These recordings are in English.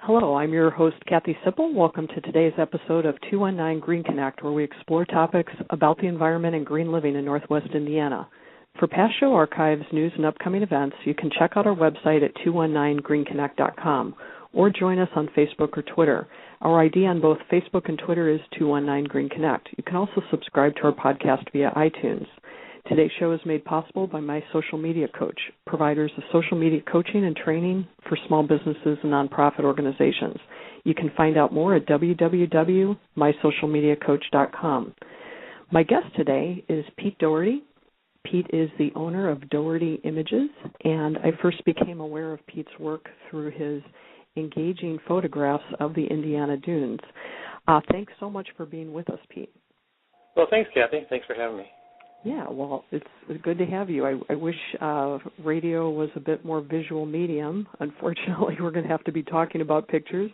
Hello, I'm your host, Kathy Sipple. Welcome to today's episode of 219 Green Connect, where we explore topics about the environment and green living in Northwest Indiana. For past show archives, news, and upcoming events, you can check out our website at 219greenconnect.com or join us on Facebook or Twitter. Our ID on both Facebook and Twitter is 219 Green Connect. You can also subscribe to our podcast via iTunes. Today's show is made possible by My Social Media Coach, providers of social media coaching and training for small businesses and nonprofit organizations. You can find out more at www.mysocialmediacoach.com. My guest today is Pete Doherty. Pete is the owner of Doherty Images, and I first became aware of Pete's work through his engaging photographs of the Indiana dunes. Thanks so much for being with us, Pete. Well, thanks, Kathy. Thanks for having me. Yeah, well, it's good to have you. I wish radio was a bit more visual medium. Unfortunately, we're going to have to be talking about pictures,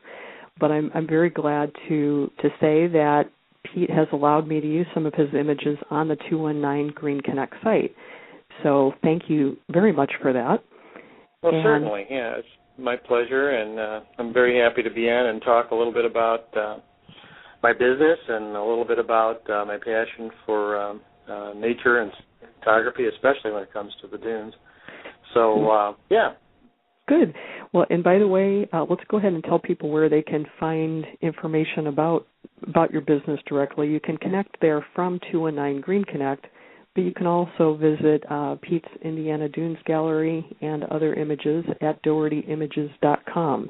but I'm very glad to say that Pete has allowed me to use some of his images on the 219 Green Connect site. So thank you very much for that. Well, certainly, yeah, it's my pleasure, and I'm very happy to be on and talk a little bit about my business and a little bit about my passion for nature and photography, especially when it comes to the dunes. So, yeah. Good. Well, and by the way, let's go ahead and tell people where they can find information about your business directly. You can connect there from 219 Green Connect, but you can also visit Pete's Indiana Dunes Gallery and other images at dohertyimages.com.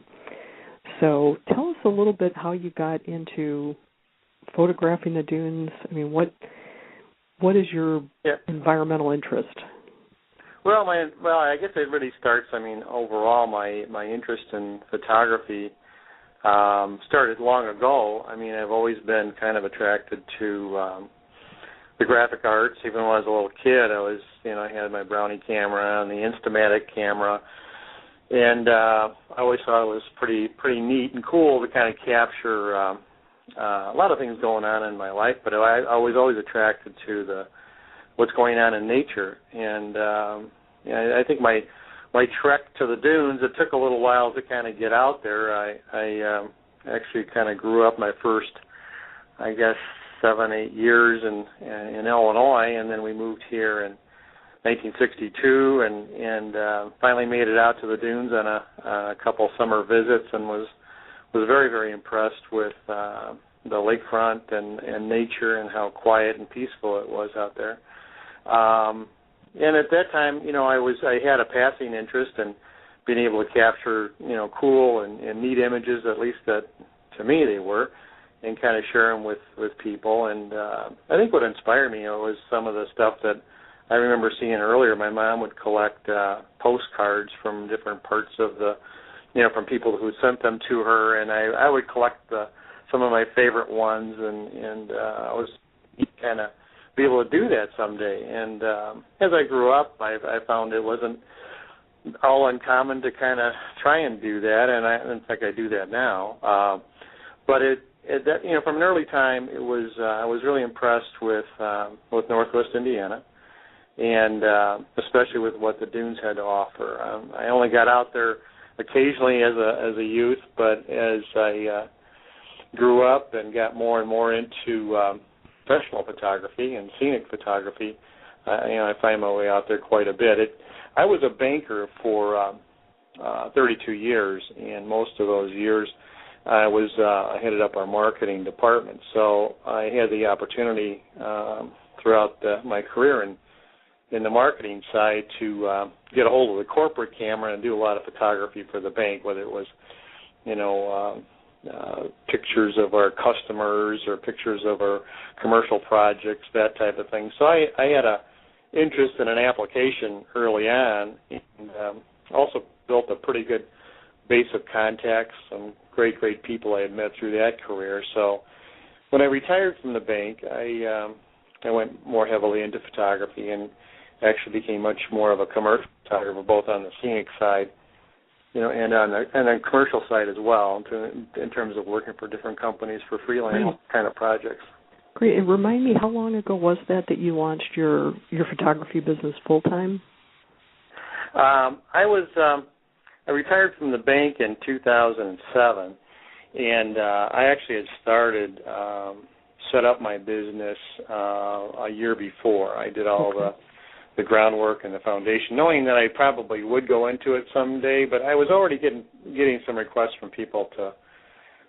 So tell us a little bit how you got into photographing the dunes. I mean, what is your environmental interest? Well, I guess it really starts. I mean, overall, my interest in photography started long ago. I mean, I've always been kind of attracted to the graphic arts. Even when I was a little kid, I had my Brownie camera and the Instamatic camera, and I always thought it was pretty neat and cool to kind of capture a lot of things going on in my life, but I was always attracted to what's going on in nature. And I think my trek to the dunes, it took a little while to kind of get out there. I actually kind of grew up my first, 7-8 years in Illinois, and then we moved here in 1962 and finally made it out to the dunes on a couple summer visits, and was very, very impressed with the lakefront and nature and how quiet and peaceful it was out there. And at that time, I had a passing interest in being able to capture, cool and neat images, at least that to me they were, and kind of share them with people. And I think what inspired me was some of the stuff that I remember seeing earlier. My mom would collect postcards from different parts of from people who sent them to her, and I would collect some of my favorite ones, and I was kind of be able to do that someday. And as I grew up, I found it wasn't all uncommon to kind of try and do that, and in fact I do that now. But from an early time, I was really impressed with Northwest Indiana, and especially with what the dunes had to offer. I only got out there occasionally as a youth, but as I grew up and got more and more into professional photography and scenic photography, I find my way out there quite a bit. I was a banker for 32 years, and most of those years I headed up our marketing department. So I had the opportunity throughout my career in the marketing side to get a hold of the corporate camera and do a lot of photography for the bank, whether it was, pictures of our customers or pictures of our commercial projects, that type of thing. So I had a interest in an application early on, and also built a pretty good base of contacts, some great people I had met through that career. So when I retired from the bank, I went more heavily into photography and actually became much more of a commercial photographer, both on the scenic side, and on the commercial side as well, in terms of working for different companies for freelance kind of projects. Great. And remind me, how long ago was that you launched your photography business full time? I was I retired from the bank in 2007, and I actually had started, set up my business a year before. I did all the groundwork and the foundation, knowing that I probably would go into it someday, but I was already getting some requests from people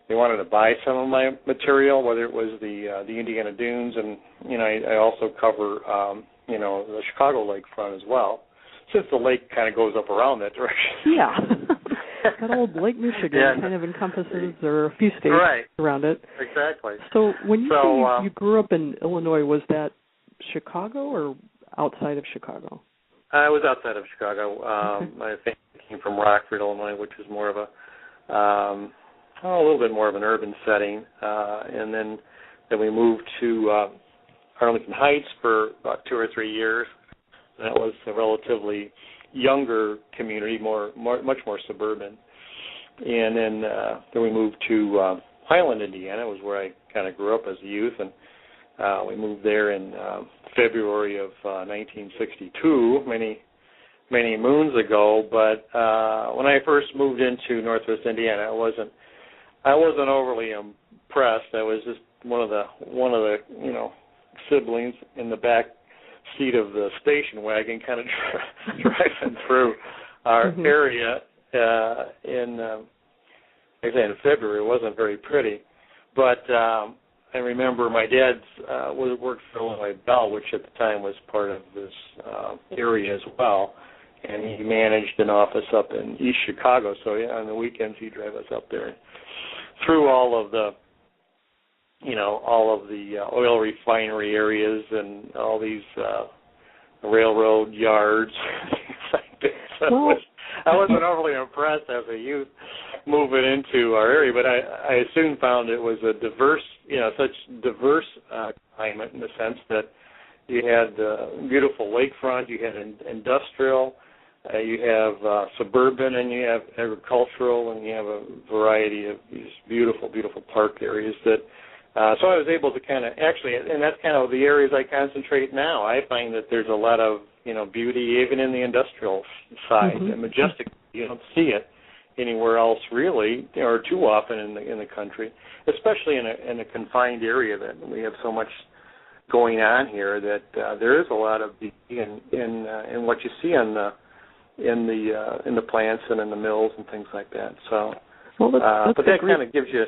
they wanted to buy some of my material, whether it was the Indiana Dunes, and I also cover the Chicago lakefront as well, since the lake kind of goes up around that direction. Yeah. That old Lake Michigan kind of encompasses, there are a few states around it. Exactly. So when you say you grew up in Illinois, was that Chicago or outside of Chicago? I was outside of Chicago. My family came from Rockford, Illinois, which is more of a little bit more of an urban setting. And then we moved to Arlington Heights for about 2 or 3 years. That was a relatively younger community, much more suburban. And then we moved to Highland, Indiana, was where I kind of grew up as a youth, and we moved there in February of 1962, many moons ago. But when I first moved into Northwest Indiana, I wasn't overly impressed. I was just one of the siblings in the back seat of the station wagon, kind of driving through our area in February. It wasn't very pretty, but I remember my dad worked for Illinois Bell, which at the time was part of this area as well, and he managed an office up in East Chicago. So on the weekends he'd drive us up there through all of the oil refinery areas and all these railroad yards. So I wasn't overly impressed as a youth moving into our area, but I soon found it was a such diverse climate in the sense that you had beautiful lakefront, you had industrial, you have suburban, and you have agricultural, and you have a variety of these beautiful, beautiful park areas that. So I was able to kind of and that's kind of the areas I concentrate now. I find that there's a lot of beauty even in the industrial side, and majestic. You don't see it anywhere else really, or too often in the country, especially in a confined area that we have so much going on here. That there is a lot of beauty in what you see in the plants and in the mills and things like that. So, but that kind of gives you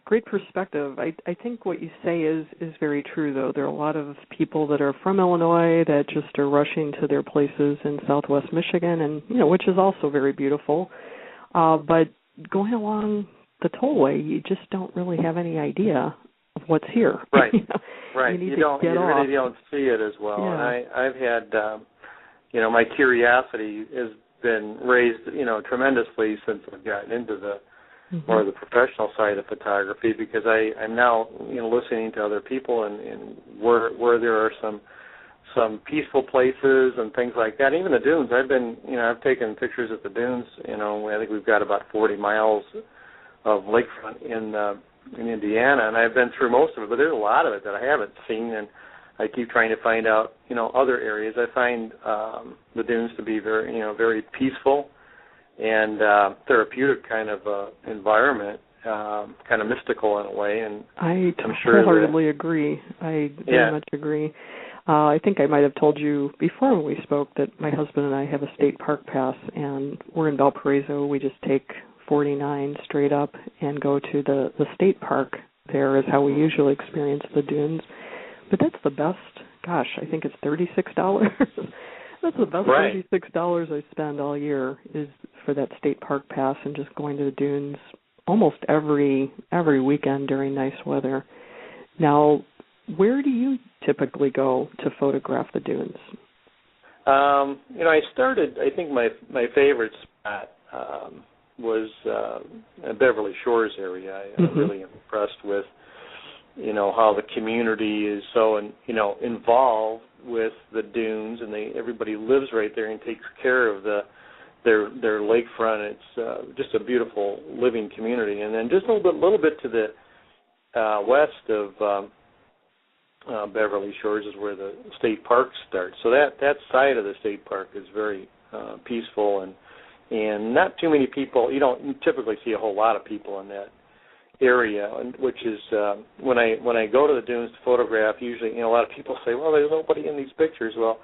great perspective. I think what you say is very true, though. There are a lot of people that are from Illinois that just are rushing to their places in Southwest Michigan, and which is also very beautiful. But going along the tollway, you just don't really have any idea of what's here. Right, right. You really don't see it as well. Yeah. And I've had, my curiosity has been raised, tremendously since I've gotten into the more of the professional side of photography, because I'm now listening to other people and where there are some peaceful places and things like that. Even the dunes. I've taken pictures at the dunes. I think we've got about 40 miles of lakefront in Indiana, and I've been through most of it, but there's a lot of it that I haven't seen, and I keep trying to find out other areas. I find the dunes to be very very peaceful and therapeutic kind of environment, kind of mystical in a way. And I'm sure wholeheartedly agree. I very much agree. I think I might have told you before when we spoke that my husband and I have a state park pass, and we're in Valparaiso. We just take 49 straight up and go to the state park. There is how we usually experience the dunes. But that's the best, I think it's $36. That's the best $36 I spend all year is for that state park pass and just going to the dunes almost every weekend during nice weather. Now, where do you typically go to photograph the dunes? I started, I think my favorite spot was Beverly Shores area. I'm really impressed with, how the community is so, involved with the dunes, and everybody lives right there and takes care of their lakefront. It's just a beautiful living community. And then just a little bit to the west of Beverly Shores is where the state park starts. So that side of the state park is very peaceful, and and not too many people. You don't typically see a whole lot of people in that area, which is when I go to the dunes to photograph. Usually, a lot of people say, "Well, there's nobody in these pictures." Well,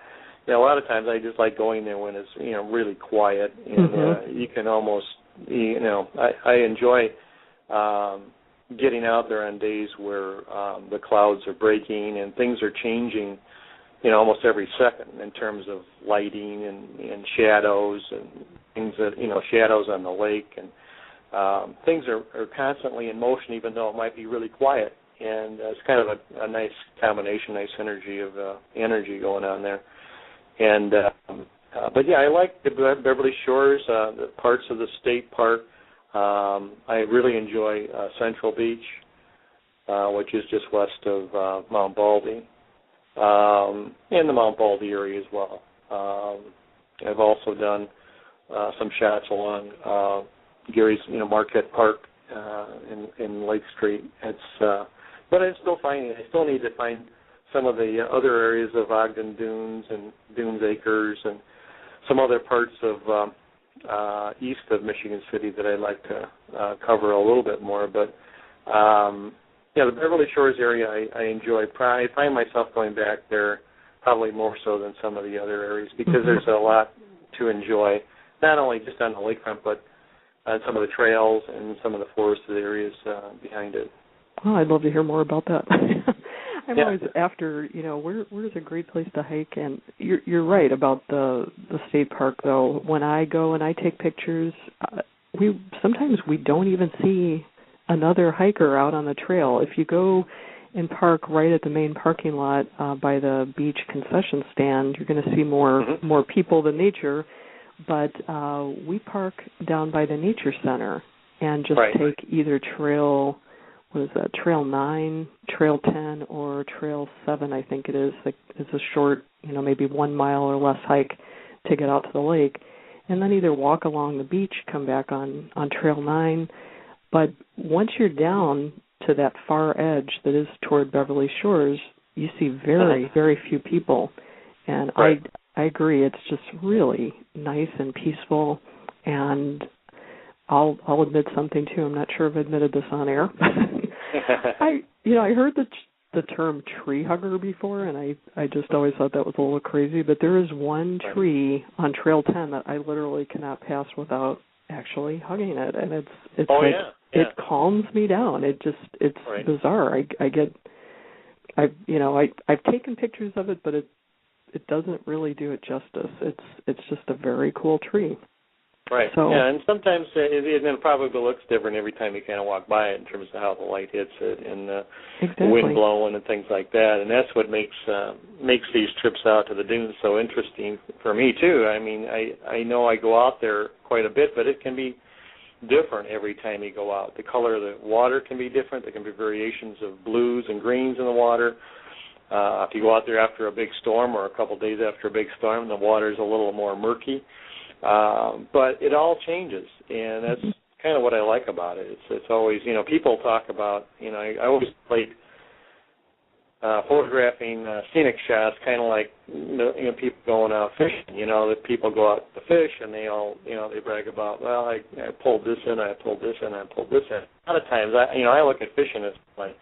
a lot of times I just like going there when it's really quiet, and you can almost I enjoy getting out there on days where the clouds are breaking and things are changing, almost every second in terms of lighting and shadows and things that, shadows on the lake, and things are constantly in motion, even though it might be really quiet. And it's kind of a nice combination, nice synergy of energy going on there. And but yeah, I like the Beverly Shores, the parts of the state park. I really enjoy Central Beach, which is just west of Mount Baldy, and the Mount Baldy area as well. I've also done some shots along Gary's, Marquette Park in Lake Street. But I still need to find some of the other areas of Ogden Dunes and Dunes Acres and some other parts of east of Michigan City that I'd like to cover a little bit more. But the Beverly Shores area I enjoy. I find myself going back there probably more so than some of the other areas because there's a lot to enjoy, not only just on the lakefront, but on some of the trails and some of the forested areas behind it. Oh, I'd love to hear more about that. I'm always after, where's a great place to hike? And you're right about the state park, though. When I go and I take pictures, sometimes we don't even see another hiker out on the trail. If you go and park right at the main parking lot by the beach concession stand, you're going to see more people than nature. But we park down by the nature center and just take either trail. What is that, Trail 9, Trail 10, or Trail 7, I think it is. It's a short, maybe 1 mile or less hike to get out to the lake. And then either walk along the beach, come back on Trail 9. But once you're down to that far edge that is toward Beverly Shores, you see very, very few people. And I agree, it's just really nice and peaceful. And I'll admit something, too. I'm not sure I've admitted this on air. I heard the term tree hugger before, and I just always thought that was a little crazy. But there is one tree on Trail 10 that I literally cannot pass without actually hugging it, and it calms me down. It's bizarre. I've taken pictures of it, but it doesn't really do it justice. It's just a very cool tree. Right. So, and sometimes it probably looks different every time you kind of walk by it in terms of how the light hits it and the wind blowing and things like that. And that's what makes these trips out to the dunes so interesting for me too. I mean, I know I go out there quite a bit, but it can be different every time you go out. The color of the water can be different. There can be variations of blues and greens in the water. If you go out there after a big storm or a couple days after a big storm, the water is a little more murky. But it all changes, and that's kind of what I like about it. It's always, people talk about, I always like photographing scenic shots, kind of like, people going out fishing, that people go out to fish, and they all, they brag about, well, I pulled this in, I pulled this in, I pulled this in. A lot of times, I look at fishing as like,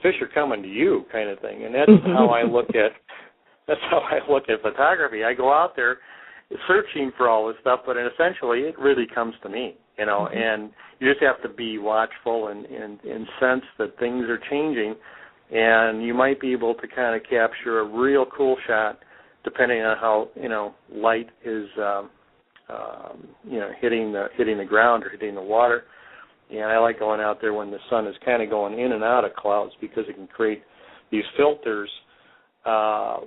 fish are coming to you kind of thing, and that's how I look at photography. I go out there searching for all this stuff, but essentially it really comes to me, and you just have to be watchful and sense that things are changing, and you might be able to kind of capture a real cool shot depending on how, light is, hitting the ground or hitting the water. And I like going out there when the sun is kind of going in and out of clouds because it can create these filters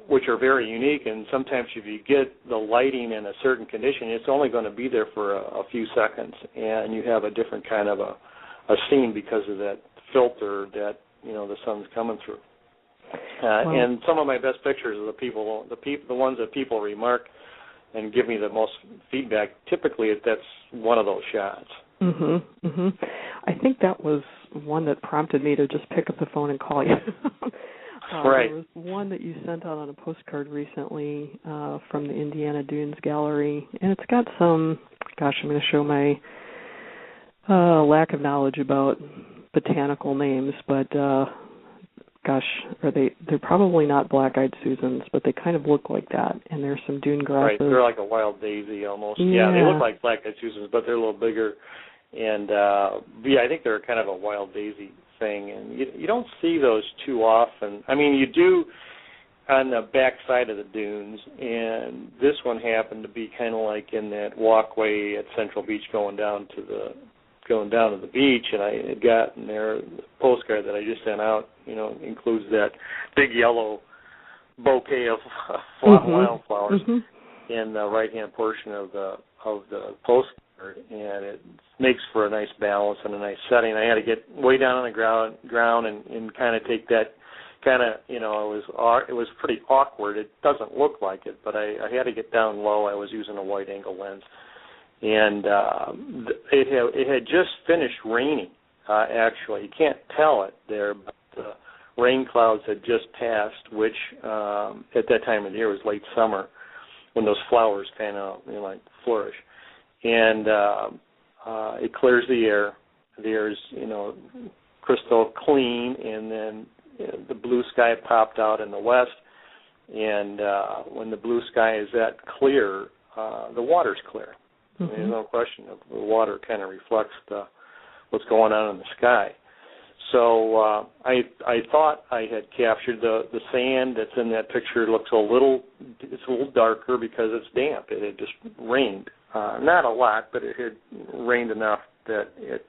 which are very unique, and sometimes if you get the lighting in a certain condition, it's only going to be there for a few seconds, and you have a different kind of a scene because of that filter that the sun's coming through. And some of my best pictures are the ones that people remark and give me the most feedback. Typically, that's one of those shots. I think that was one that prompted me to just pick up the phone and call you. There was one that you sent out on a postcard recently from the Indiana Dunes Gallery, and it's got some gosh, I'm going to show my lack of knowledge about botanical names, but gosh, they're probably not black-eyed Susans, but they kind of look like that. And there's some dune grasses. Right, they're like a wild daisy almost. Yeah, they look like black-eyed Susans, but they're a little bigger. And I think they're kind of a wild daisy thing. And you don't see those too often. I mean, you do on the back side of the dunes, and this one happened to be kind of like in that walkway at Central Beach going down to the beach, and I had gotten there. The postcard that I just sent out, includes that big yellow bouquet of wildflowers in the right-hand portion of the postcard, and it makes for a nice balance and a nice setting. I had to get way down on the ground and kind of take that. It was pretty awkward. It doesn't look like it, but I had to get down low. I was using a wide-angle lens, and it had just finished raining. Actually, you can't tell it there, but the rain clouds had just passed, which at that time of the year was late summer, when those flowers kind of flourish, and it clears the air. The air is crystal clean, and then the blue sky popped out in the west, and when the blue sky is that clear, the water's clear. There's no question. The water kind of reflects what's going on in the sky. So I thought I had captured the sand that's in that picture. Looks a little darker because it's damp. It had just rained, not a lot, but it had rained enough that it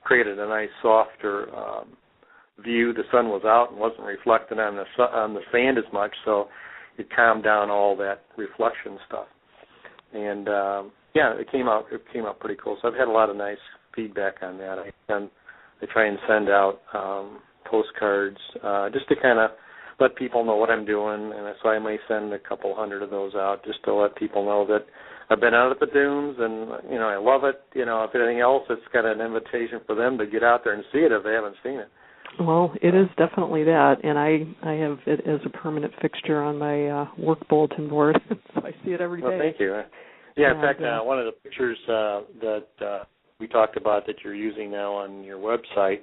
created a nice softer view. The sun was out and wasn't reflecting on the sand as much, so it calmed down all that reflection stuff. And it came out pretty cool. So I've had a lot of nice feedback on that. I try and send out postcards just to kind of let people know what I'm doing, and so I may send a couple hundred of those out just to let people know that I've been out at the dunes and I love it. If anything else, it's got an invitation for them to get out there and see it if they haven't seen it. Well, it is definitely that, and I have it as a permanent fixture on my work bulletin board, so I see it every day. Well, thank you. Yeah, in fact, one of the pictures that we talked about that you're using now on your website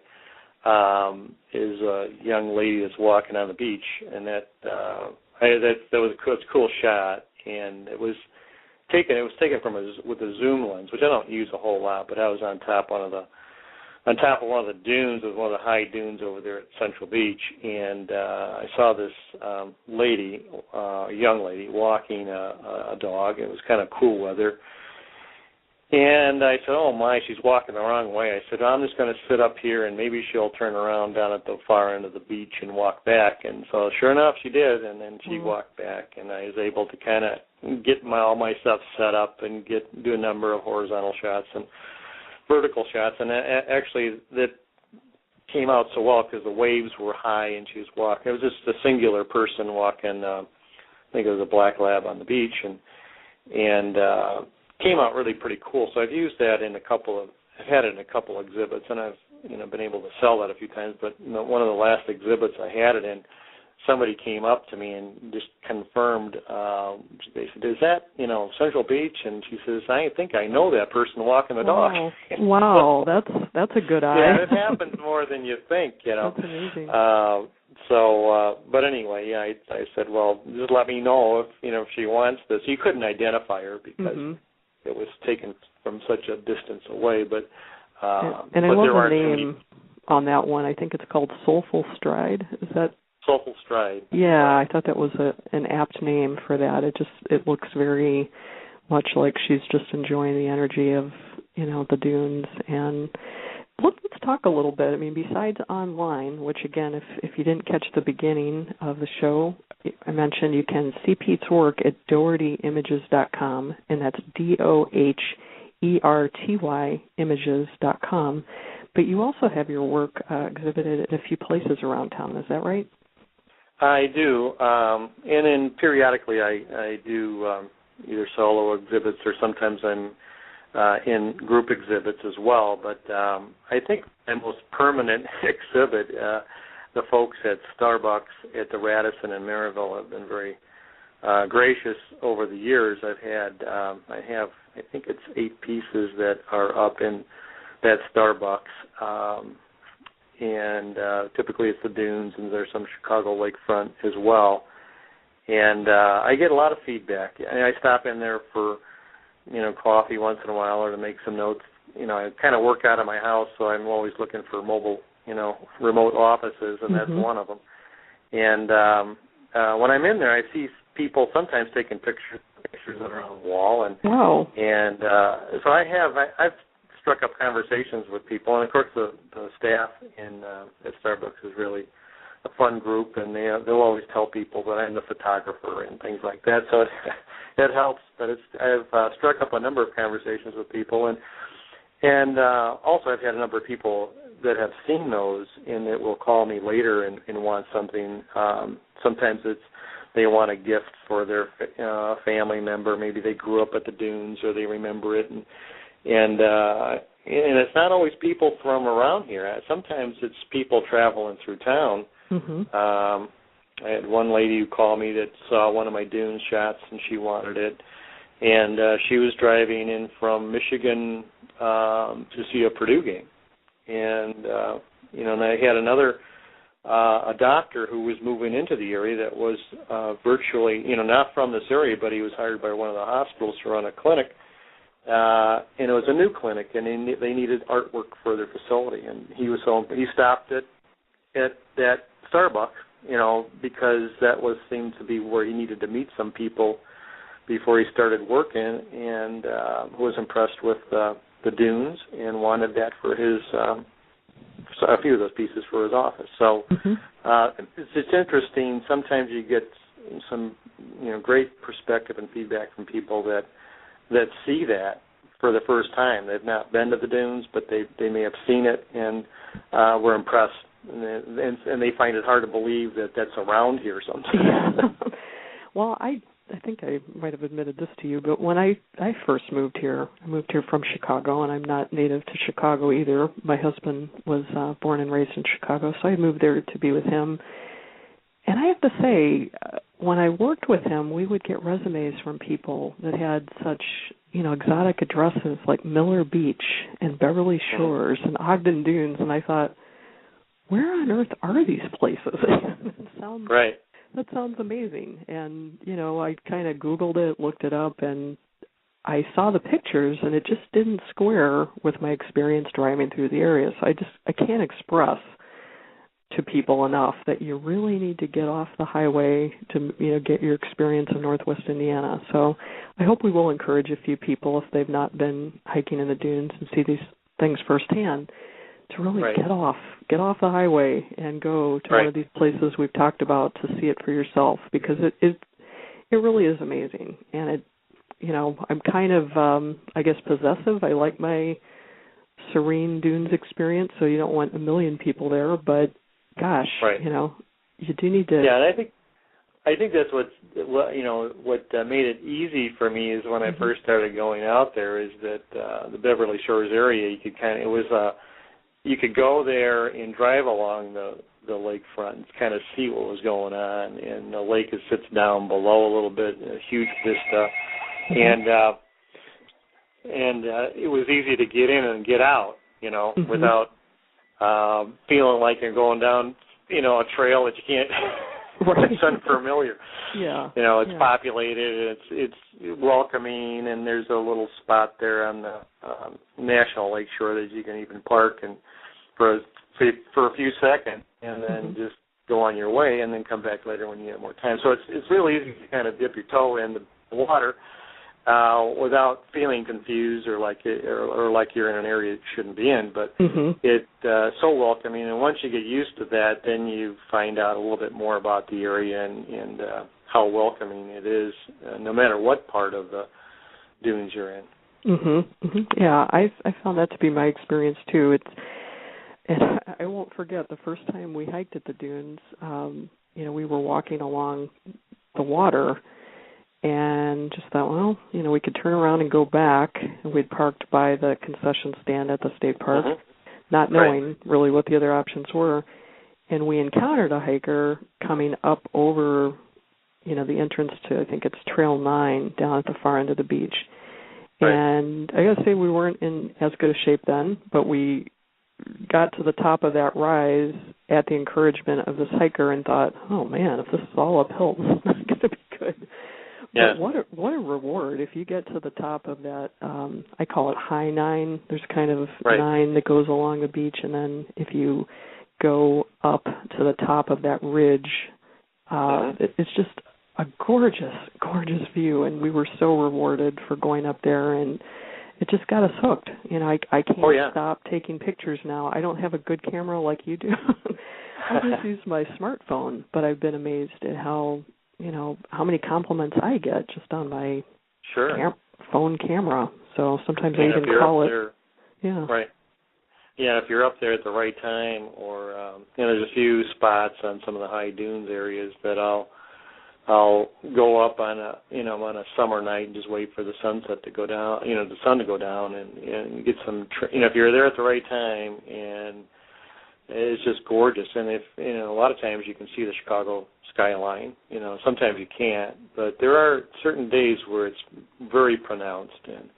is a young lady that's walking on the beach, and that was a cool shot, and it was taken with a zoom lens, which I don't use a whole lot, but I was on top of one of the dunes, of one of the high dunes over there at Central Beach, and I saw this lady, a young lady, walking a dog. It was kind of cool weather. And I said, oh, my, she's walking the wrong way. I said, I'm just going to sit up here, and maybe she'll turn around down at the far end of the beach and walk back. And so sure enough, she did, and then she walked back, and I was able to kind of get all my stuff set up and do a number of horizontal shots and vertical shots. And actually that came out so well because the waves were high and she was walking. It was just a singular person walking, I think it was a black lab on the beach, and came out really pretty cool. So I've used that I've had it in a couple exhibits, and I've been able to sell that a few times. But one of the last exhibits I had it in, somebody came up to me and just confirmed. They said, "Is that Central Beach?" And she says, "I think I know that person walking the dog." Wow, that's a good eye. Yeah, it happens more than you think. That's amazing. But anyway, yeah, I said, well, just let me know if she wants this. You couldn't identify her because it was taken from such a distance away. But and I love the name on that one. I think it's called Soulful Stride. Is that? Soulful Stride. Yeah, I thought that was an apt name for that. It looks very much like she's just enjoying the energy of the dunes. And let's talk a little bit. I mean, besides online, which again, if you didn't catch the beginning of the show, I mentioned you can see Pete's work at DohertyImages.com, and that's DOHERTY images.com. But you also have your work exhibited at a few places around town. Is that right? I do, and then periodically I do either solo exhibits or sometimes I'm in group exhibits as well. But I think my most permanent exhibit, the folks at Starbucks at the Radisson in Maryville have been very gracious over the years. I have I think it's 8 pieces that are up in that Starbucks. And typically it's the dunes, and there's some Chicago lakefront as well. And I get a lot of feedback. I stop in there for, coffee once in a while or to make some notes. I kind of work out of my house, so I'm always looking for mobile, remote offices, and that's one of them. And when I'm in there, I see people sometimes taking pictures that are on the wall, and so I've struck up conversations with people, and of course the staff at Starbucks is really a fun group, and they'll always tell people that I'm the photographer and things like that. So it helps. But I've struck up a number of conversations with people, and also I've had a number of people that have seen those and that will call me later and want something. Sometimes they want a gift for their family member. Maybe they grew up at the dunes or they remember it, and it's not always people from around here. Sometimes it's people traveling through town. I had one lady who called me that saw one of my dune shots and she wanted it, and she was driving in from Michigan to see a Purdue game, and and I had another a doctor who was moving into the area that was virtually not from this area, but he was hired by one of the hospitals to run a clinic. And it was a new clinic, and they needed artwork for their facility. And he stopped at that Starbucks, because that seemed to be where he needed to meet some people before he started working, and was impressed with the dunes and wanted that for his a few of those pieces for his office. So it's interesting. Sometimes you get some great perspective and feedback from people that see that for the first time. They've not been to the dunes, but they may have seen it and were impressed, and they find it hard to believe that that's around here sometimes. Well, I think I might have admitted this to you, but when I first moved here, I moved here from Chicago, and I'm not native to Chicago either. My husband was born and raised in Chicago, so I moved there to be with him. And I have to say, when I worked with him, we would get resumes from people that had such, exotic addresses like Miller Beach and Beverly Shores and Ogden Dunes, and I thought, where on earth are these places? That sounds amazing. And, I kind of Googled it, looked it up, and I saw the pictures, and it just didn't square with my experience driving through the area. So I can't express to people enough that you really need to get off the highway to get your experience in Northwest Indiana. So I hope we will encourage a few people, if they've not been hiking in the dunes and see these things firsthand, to really get off the highway and go to one of these places we've talked about to see it for yourself, because it really is amazing. And it I'm kind of I guess possessive. I like my serene dunes experience, so you don't want a million people there, but gosh, you do need to. Yeah, and I think that's what made it easy for me is when I first started going out there is that the Beverly Shores area, you could go there and drive along the lakefront and kind of see what was going on, and the lake sits down below a little bit, a huge vista, and it was easy to get in and get out, without feeling like you're going down, a trail that you can't. It's unfamiliar. It's populated. It's welcoming, and there's a little spot there on the National Lake Shore that you can even park and for a few seconds, and then just go on your way, and then come back later when you have more time. So it's really easy to kind of dip your toe in the water without feeling confused or like you're in an area you shouldn't be in. But it's so welcoming, and once you get used to that, then you find out a little bit more about the area and how welcoming it is, no matter what part of the dunes you're in. Yeah, I found that to be my experience too. And I won't forget the first time we hiked at the dunes. We were walking along the water, and just thought, well, we could turn around and go back. And we'd parked by the concession stand at the state park, not knowing really what the other options were. And we encountered a hiker coming up over, the entrance to, I think it's Trail 9 down at the far end of the beach. And I got to say we weren't in as good a shape then, but we got to the top of that rise at the encouragement of this hiker and thought, oh, man, if this is all uphill, this is not going to be good. Yeah. But what a reward if you get to the top of that, I call it high 9. There's kind of 9 that goes along the beach, and then if you go up to the top of that ridge, it's just a gorgeous, gorgeous view, and we were so rewarded for going up there, and it just got us hooked. You know, I can't stop taking pictures now. I don't have a good camera like you do. I just use my smartphone, but I've been amazed at how many compliments I get just on my phone camera. So sometimes I even call it. Right. Yeah, if you're up there at the right time, or there's a few spots on some of the high dunes areas that I'll go up on a summer night and just wait for the sunset to go down, the sun to go down, and get some. If you're there at the right time, and it's just gorgeous. And if a lot of times you can see the Chicago skyline. Sometimes you can't, but there are certain days where it's very pronounced. And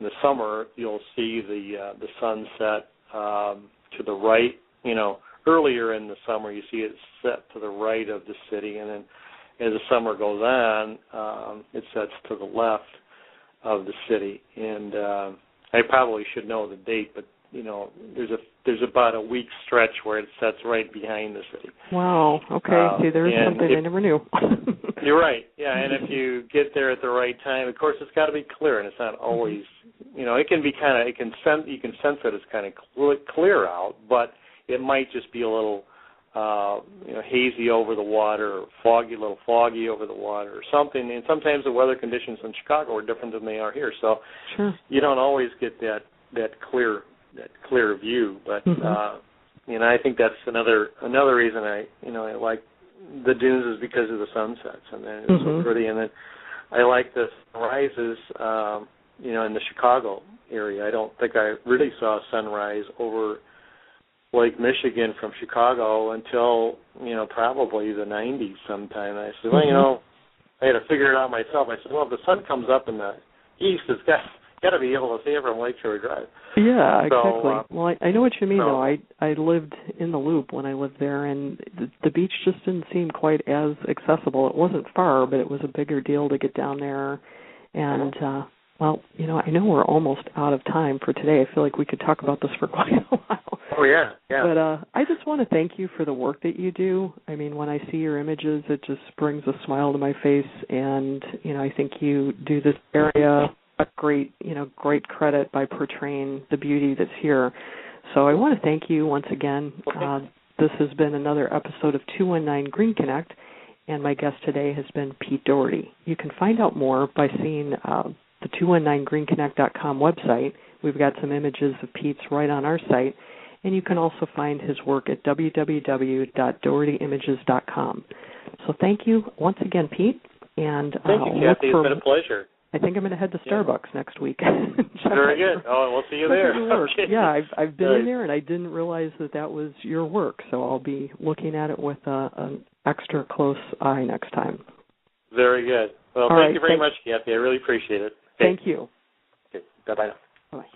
in the summer, you'll see the sunset to the right. Earlier in the summer, you see it set to the right of the city, and then as the summer goes on, it sets to the left of the city. And I probably should know the date, but there's about a week stretch where it sets right behind the city. Wow. Okay. See, there's something I never knew. You're right. Yeah, and if you get there at the right time, of course, it's got to be clear, and it's not always. It can be you can sense that it's kind of clear out, but it might just be a little. Hazy over the water, or a little foggy over the water, or something. And sometimes the weather conditions in Chicago are different than they are here, so you don't always get that clear view. But I think that's another reason I like the dunes is because of the sunsets, and then it's so pretty. And then I like the sunrises, in the Chicago area. I don't think I really saw a sunrise over Lake Michigan from Chicago until, probably the 90s sometime. I said, well, I had to figure it out myself. I said, well, if the sun comes up in the east, it's got to be able to see it from Lakeshore Drive. Yeah, exactly. Well, I know what you mean, though. I lived in the Loop when I lived there, and the beach just didn't seem quite as accessible. It wasn't far, but it was a bigger deal to get down there. And, I know we're almost out of time for today. I feel like we could talk about this for quite a while. Oh, yeah. But I just want to thank you for the work that you do. I mean, when I see your images, it just brings a smile to my face. And, I think you do this area a great credit by portraying the beauty that's here. So I want to thank you once again. This has been another episode of 219 Green Connect, and my guest today has been Pete Doherty. You can find out more by seeing the 219greenconnect.com website. We've got some images of Pete's right on our site, and you can also find his work at www.dohertyimages.com. So thank you once again, Pete. And thank you, Kathy. It's been a pleasure. I think I'm going to head to Starbucks next week. Very good. Oh, we'll see you there. Okay. Yeah, I've been in there, and I didn't realize that was your work, so I'll be looking at it with an extra close eye next time. Very good. Well, thank you very much, Kathy. I really appreciate it. Thank you. Okay. Bye-bye now. Bye-bye.